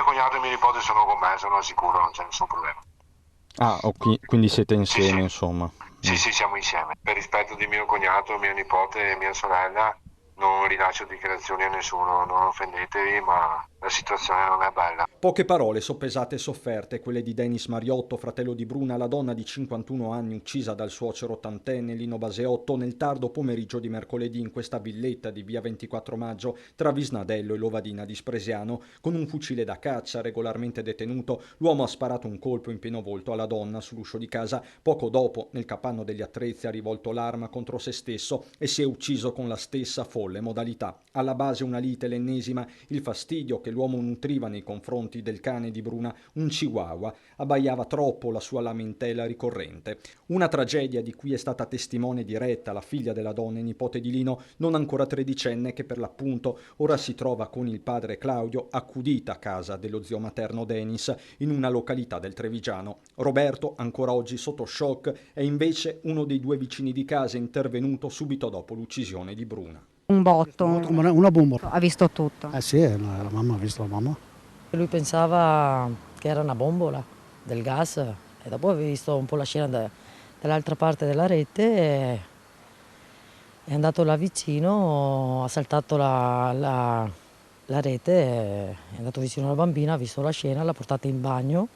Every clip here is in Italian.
cognato e mio nipote sono con me, sono sicuro, non c'è nessun problema. Ah, ok, quindi siete Sì, sì, insieme, insomma. sì, Mm. sì, siamo insieme. Per rispetto di mio cognato, mio nipote e mia sorella, non rilascio dichiarazioni a nessuno, non offendetevi, ma la situazione non è bella. Poche parole soppesate e sofferte, quelle di Denis Mariotto, fratello di Bruna, la donna di 51 anni uccisa dal suocero ottantenne Lino Baseotto nel tardo pomeriggio di mercoledì in questa villetta di via 24 maggio tra Visnadello e Lovadina di Spresiano. Con un fucile da caccia regolarmente detenuto, l'uomo ha sparato un colpo in pieno volto alla donna sull'uscio di casa. Poco dopo, nel capanno degli attrezzi, ha rivolto l'arma contro se stesso e si è ucciso con la stessa folle modalità. Alla base una lite, l'ennesima, il fastidio che l'uomo nutriva nei confronti del cane di Bruna, un chihuahua, abbaiava troppo la sua lamentela ricorrente. Una tragedia di cui è stata testimone diretta la figlia della donna e nipote di Lino, non ancora tredicenne, che per l'appunto ora si trova con il padre Claudio accudita a casa dello zio materno Denis in una località del Trevigiano. Roberto, ancora oggi sotto shock, è invece uno dei due vicini di casa intervenuto subito dopo l'uccisione di Bruna. Un botto, Come una bomba. ha visto tutto. Eh sì, la mamma ha visto la mamma. Lui pensava che era una bombola del gas e dopo aveva visto un po' la scena dall'altra parte della rete e è andato là vicino, ha saltato la rete, è andato vicino alla bambina, ha visto la scena, l'ha portata in bagno,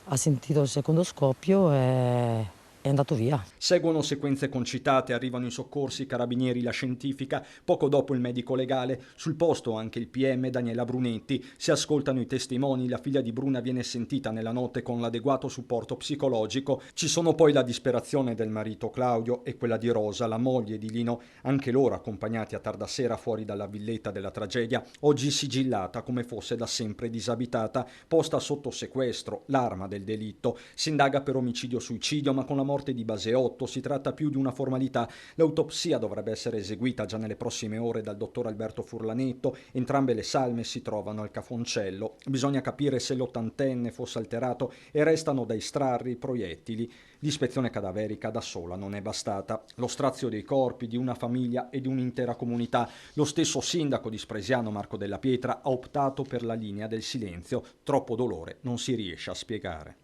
ha sentito il secondo scoppio e è andato via. Seguono sequenze concitate, arrivano i soccorsi, i carabinieri, la scientifica, poco dopo il medico legale, sul posto anche il PM Daniela Brunetti. Si ascoltano i testimoni, la figlia di Bruna viene sentita nella notte con l'adeguato supporto psicologico. Ci sono poi la disperazione del marito Claudio e quella di Rosa, la moglie di Lino, anche loro accompagnati a tarda sera fuori dalla villetta della tragedia, oggi sigillata come fosse da sempre disabitata, posta sotto sequestro, l'arma del delitto. Si indaga per omicidio-suicidio, ma con la morte di Baseotto si tratta più di una formalità. L'autopsia dovrebbe essere eseguita già nelle prossime ore dal dottor Alberto Furlanetto. Entrambe le salme si trovano al Cafoncello. Bisogna capire se l'ottantenne fosse alterato e restano da estrarre i proiettili. L'ispezione cadaverica da sola non è bastata. Lo strazio dei corpi di una famiglia e di un'intera comunità. Lo stesso sindaco di Spresiano, Marco Della Pietra, ha optato per la linea del silenzio. Troppo dolore non si riesce a spiegare.